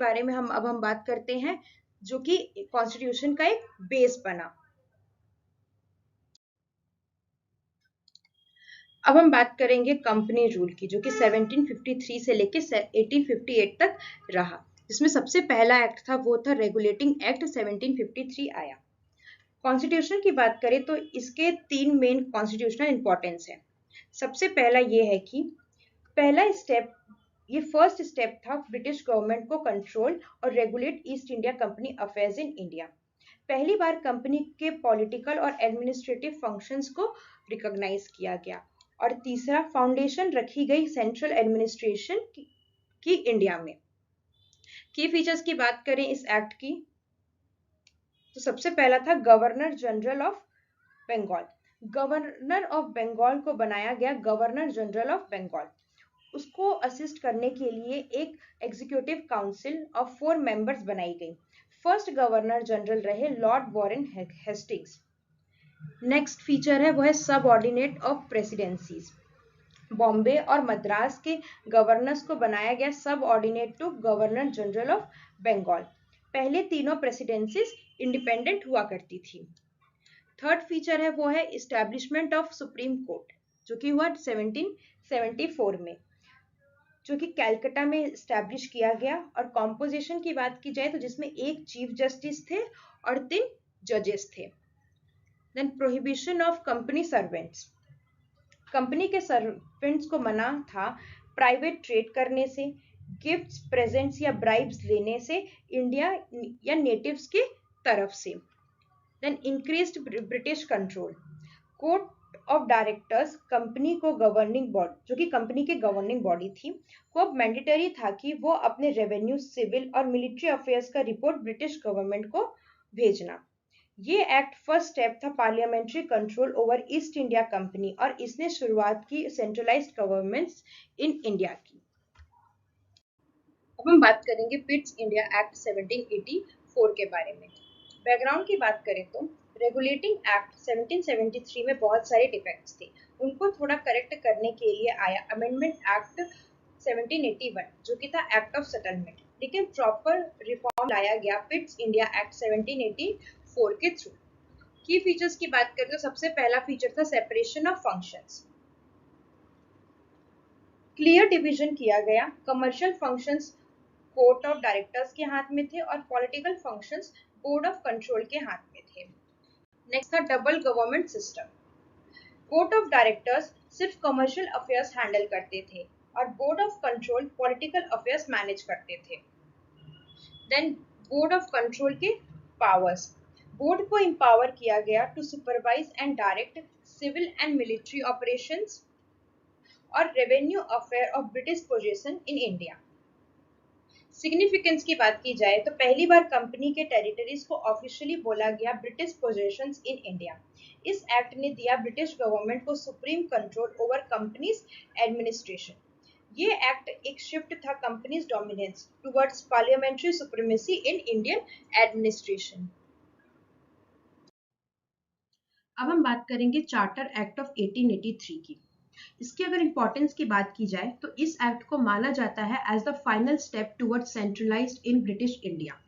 बारे में हम बात करते हैं, जो कि कॉन्स्टिट्यूशन का एक बेस बना। अब हम बात करेंगे कंपनी रूल की, जो कि 1753 से लेकर 1858 तक रहा। जिसमें सबसे पहला एक्ट था वो था रेगुलेटिंग एक्ट 1753 आया। कॉन्स्टिट्यूशन की बात करें तो इसके 3 मेन कॉन्स्टिट्यूशनल इंपॉर्टेंस है। सबसे पहला ये है कि फर्स्ट स्टेप था ब्रिटिश गवर्नमेंट को कंट्रोल और regulate east India company affairs in India. पहली बार कंपनी के पॉलिटिकल और एडमिनिस्ट्रेटिव फंक्शंस को रिकॉग्नाइज किया गया। और तीसरा, फाउंडेशन रखी गई सेंट्रल एडमिनिस्ट्रेशन की इंडिया में। की फीचर्स की बात करें इस एक्ट की, तो सबसे पहला था governor general of Bengal. Governor of Bengal को बनाया गया गवर्नर जनरल ऑफ बंगाल। उसको असिस्ट करने के लिए एक एग्जीक्यूटिव काउंसिल ऑफ 4 मेंबर्स बनाई गई। फर्स्ट गवर्नर जनरल रहे Lord Warren Hastings. Next feature है वो है सब ऑर्डिनेट ऑफ प्रेसिडेंसीज। बॉम्बे और मद्रास के गवर्नर्स को बनाया गया subordinate to governor general of Bengal. पहले तीनों प्रेसिडेंसीज इंडिपेंडेंट हुआ करती थी। थर्ड फीचर है वो है इस्टेब्लिशमेंट ऑफ सुप्रीम कोर्ट, जो कि हुआ 1774 में, जो कि कैलकाटा में इस्टेब्लिश किया गया। और कॉम्पोजिशन की बात की जाए तो जिसमें एक चीफ जस्टिस थे और 3 जजेस थे। Then prohibition of company servants. Company के सर्वेंट्स को मना था प्राइवेट ट्रेड करने से, गिफ्ट्स, प्रेजेंट्स या ब्राइब्स लेने से इंडिया या नेटिव्स की तरफ से। Then increased British control. Court of directors company को गवर्निंग बॉडी, जो कि कंपनी की गवर्निंग बॉडी थी, को अब मैंडेटरी था कि वो अपने रेवेन्यू, सिविल और मिलिट्री अफेयर्स का रिपोर्ट ब्रिटिश गवर्नमेंट को भेजना। ये एक्ट फर्स्ट स्टेप था parliamentary control over east India company और इसने शुरुआत की सेंट्रलाइज्ड गवर्नमेंट्स इन इंडिया की। अब हम बात करेंगे पिट्स इंडिया एक्ट 1784 के बारे में। बैकग्राउंड की बात करें तो रेगुलेटिंग एक्ट 1773 में बहुत सारे डिफेक्ट्स थे। उनको थोड़ा करेक्ट करने के लिए आया अमेंडमेंट एक्ट 1781, जो कि था एक्ट ऑफ सेटलमेंट। लेकिन प्रॉपर रिफॉर्म लाया गया पिट्स इंडिया एक्ट 1784 के थ्रू। की फीचर्स की बात करें तो सबसे पहला फीचर था separation of functions. Clear division किया गया। Commercial functions court of directors के हाथ में थे और political functions board of control के हाथ में थे। नेक्स्ट था double government system. Court of directors सिर्फ कमर्शियल अफेयर्स हैंडल करते थे और board of control political affairs manage करते थे। देन बोर्ड ऑफ कंट्रोल के पावर्स। बोर्ड को एम्पावर किया गया to supervise and direct civil and military operations और revenue affair of British position in India. Significance की बात की जाए तो पहली बार कंपनी के टेरिटरीज को ऑफिशियली बोला गया ब्रिटिश पोजेशंस इन इंडिया। इस एक्ट ने दिया ब्रिटिश गवर्नमेंट को supreme control over companies administration. ये एक्ट एक शिफ्ट था companies dominance towards parliamentary supremacy in Indian administration. अब हम बात करेंगे चार्टर एक्ट ऑफ 1883 की। इसकी अगर इंपॉर्टेंस की बात की जाए तो इस एक्ट को माना जाता है as the final step toward centralised in British India.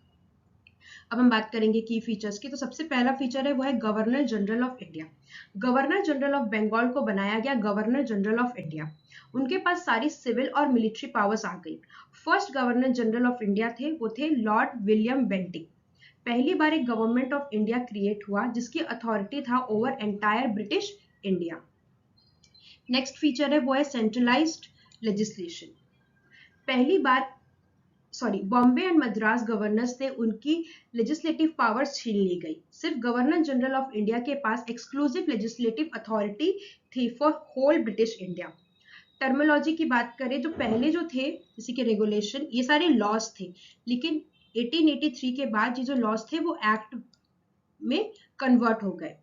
अब हम बात करेंगे की फीचर्स की, तो सबसे पहला फीचर है वो है governor general of India. Governor general of Bengal को बनाया गया गवर्नर जनरल ऑफ इंडिया। उनके पास सारी सिविल और मिलिट्री पावर्स आ गई। First governor general of India थे वो थे लॉर्ड विलियम बेंटिंग। पहली बार एक गवर्नमेंट ऑफ इंडिया क्रिएट हुआ जिसकी अथॉरिटी था over entire British India. Next feature है वो है सेंट्रलाइज्ड लेजिस्लेशन। पहली बार बॉम्बे एंड मद्रास गवर्नर्स से उनकी लेजिस्लेटिव पावर्स छीन ली गई। सिर्फ गवर्नर जनरल ऑफ इंडिया के पास एक्सक्लूसिव लेजिस्लेटिव अथॉरिटी थी for whole British India. Terminology की बात करें तो पहले जो थे जैसे कि रेगुलेशन, ये सारे लॉज थे, लेकिन 1883 के बाद ये जो लॉज थे वो एक्ट में कन्वर्ट हो गए।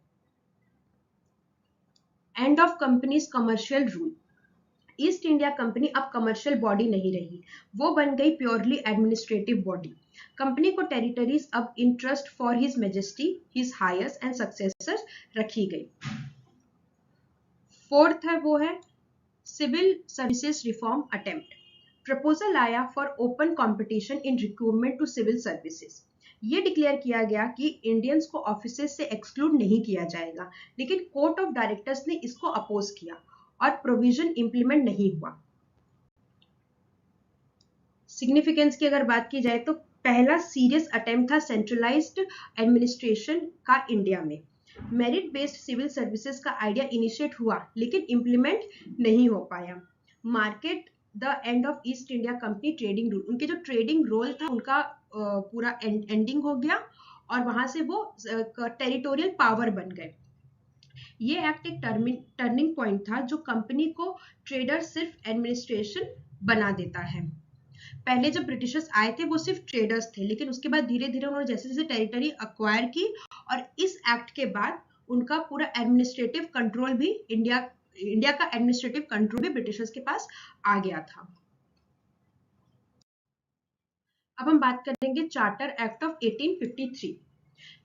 End of companies commercial rule. East India Company अब कमर्शियल बॉडी नहीं रही, वो बन गई प्योरली एडमिनिस्ट्रेटिव बॉडी। कंपनी को टेरिटरीज अब in trust for his majesty, his heirs and successors रखी गई। फोर्थ है वो है civil services reform attempt. Proposal आया for open competition in recruitment to civil services. ये डिक्लेयर किया गया कि इंडियंस को ऑफिसेज से एक्सक्लूड नहीं किया जाएगा, लेकिन कोर्ट ऑफ डायरेक्टर्स ने इसको अपोज किया और प्रोविजन इंप्लीमेंट नहीं हुआ। सिग्निफिकेंस की अगर बात की जाए तो पहला सीरियस अटेम्प्ट था सेंट्रलाइज्ड एडमिनिस्ट्रेशन का इंडिया में। मेरिट बेस्ड सिविल सर्विसेज का आइडिया इनिशिएट हुआ लेकिन इंप्लीमेंट नहीं हो पाया। Market the end of east India company trading rule, उनके जो ट्रेडिंग रोल था उनका पूरा एंडिंग हो गया और वहां से वो टेरिटोरियल पावर बन गए। ये एक्ट एक टर्निंग पॉइंट था जो कंपनी को ट्रेडर सिर्फ एडमिनिस्ट्रेशन बना देता है। पहले जब ब्रिटिशर्स आए थे वो सिर्फ ट्रेडर्स थे, लेकिन उसके बाद धीरे धीरे उन्होंने जैसे जैसे टेरिटरी अक्वायर की और इस एक्ट के बाद उनका पूरा एडमिनिस्ट्रेटिव कंट्रोल भी इंडिया का एडमिनिस्ट्रेटिव कंट्रोल भी ब्रिटिशर्स के पास आ गया था। अब हम बात करेंगे चार्टर एक्ट ऑफ 1853।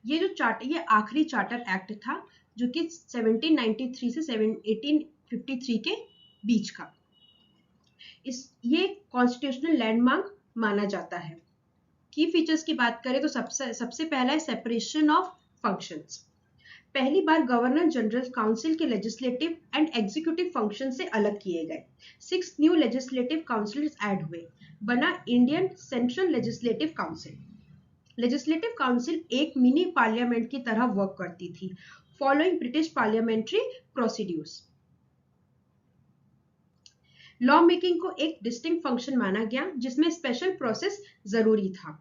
ये जो चार्टर, ये आखिरी चार्टर एक्ट था जो कि 1793 से 1853 के बीच का। ये कॉन्स्टिट्यूशनल लैंडमार्क माना जाता है। की फीचर्स की बात करें तो सबसे पहला है सेपरेशन ऑफ फंक्शंस। पहली बार गवर्नर जनरल काउंसिल के लेजिस्लेटिव एंड एग्जीक्यूटिव फंक्शन से अलग किए गए। 6 न्यू लेजिस्लेटिव काउंसिल्स ऐड हुए, बना Indian central legislative council. Legislative council एक मिनी पार्लियामेंट की तरह वर्क करती थी, following British parliamentary procedures. Law making को एक डिस्टिंक्ट फंक्शन माना गया जिसमें स्पेशल प्रोसेस जरूरी था।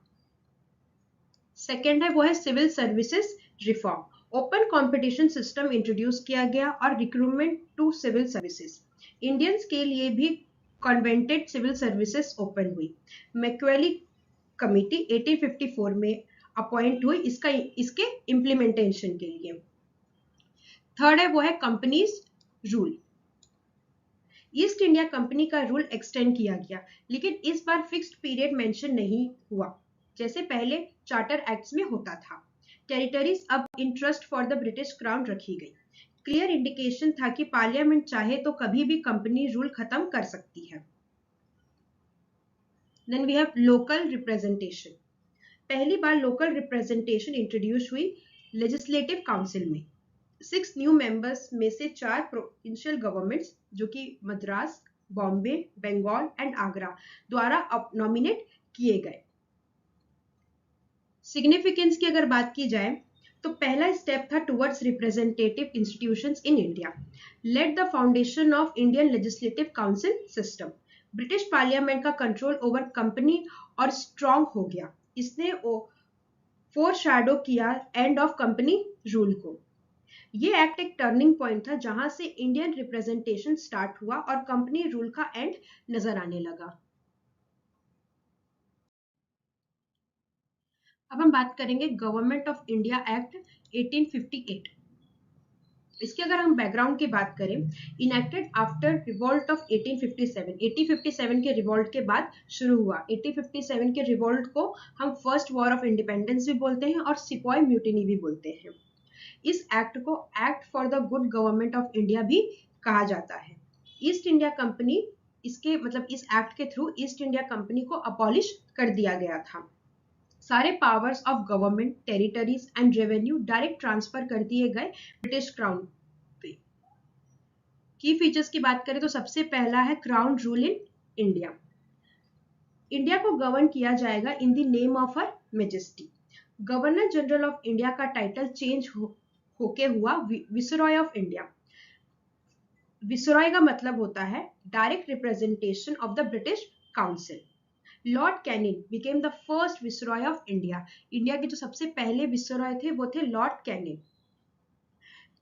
सेकेंड है वो है civil services reform. Open competition system introduce किया गया और recruitment to civil services. Indians के लिए भी कन्वेंटेड सिविल सर्विसेज ओपन हुई। मैक्वेली कमिटी 1854 में अपॉइंट हुई इसके इम्प्लीमेंटेशन के लिए। थर्ड है वो है companies rule. East India company का रूल एक्सटेंड किया गया, लेकिन इस बार फिक्स्ड पीरियड मेंशन नहीं हुआ जैसे पहले चार्टर एक्ट्स में होता था। टेरिटरीज अब in trust for the British crown रखी गई। क्लियर इंडिकेशन था कि पार्लियामेंट चाहे तो कभी भी कंपनी रूल खत्म कर सकती है। Then we have local representation. पहली बार लोकल रिप्रेजेंटेशन इंट्रोड्यूस हुई लेजिस्लेटिव काउंसिल में। 6 न्यू मेंबर्स में से 4 प्रोविंशियल गवर्नमेंट्स जो कि मद्रास, बॉम्बे, बंगाल एंड आगरा द्वारा नॉमिनेट किए गए। सिग्निफिकेंस की अगर बात की जाए तो पहला स्टेप था towards representative institutions in India, led the foundation of Indian legislative council system. British parliament का कंट्रोल ओवर कंपनी और स्ट्रॉन्ग हो गया। इसने फोरशैडो किया एंड ऑफ कंपनी रूल को। ये एक्ट एक टर्निंग पॉइंट था जहां से इंडियन रिप्रेजेंटेशन स्टार्ट हुआ और कंपनी रूल का एंड नजर आने लगा। अब हम बात करेंगे गवर्नमेंट ऑफ इंडिया एक्ट 1858। इसके अगर हम बैकग्राउंड की बात करें, इनेक्टेड आफ्टर रिवॉल्ट ऑफ 1857। 1857 के रिवॉल्ट के बाद शुरू हुआ। 1857 के रिवॉल्ट को हम फर्स्ट वॉर ऑफ इंडिपेंडेंस भी बोलते हैं और सिपॉय म्यूटिनी भी बोलते हैं। इस एक्ट को act for the good government of India भी कहा जाता है। ईस्ट इंडिया कंपनी, इसके मतलब इस एक्ट के थ्रू ईस्ट इंडिया कंपनी को अबॉलिश कर दिया गया था। सारे powers of government, territories and revenue direct transfer कर दिए गए ब्रिटिश क्राउन पे। की फीचर्स की बात करें तो सबसे पहला है crown rule in India. India को गवर्न किया जाएगा in the name of her majesty. Governor general of India का टाइटल चेंज होके हुआ विसरॉय ऑफ इंडिया। विसरॉय का मतलब होता है direct representation of the British council. Lord Canning became the first viceroy of India. India के जो सबसे पहले विसरॉय थे वो थे Lord Canning.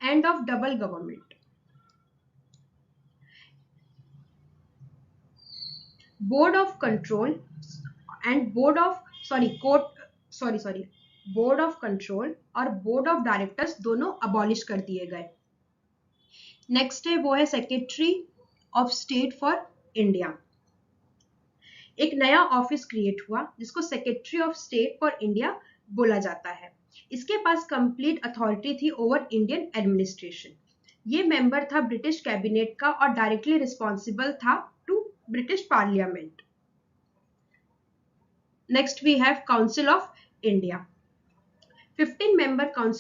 End of double government. Board of control and board of board of control और board of directors दोनों abolish कर दिए गए। नेक्स्ट है वो है secretary of state for India. एक नया ऑफिस क्रिएट हुआ जिसको secretary of state for India बोला जाता है। इसके पास कंप्लीट अथॉरिटी थी ओवर इंडियन एडमिनिस्ट्रेशन। ये मेंबर था ब्रिटिश कैबिनेट का और डायरेक्टली रिस्पॉन्सिबल था to British parliament. Next we have Council of India. 15 member council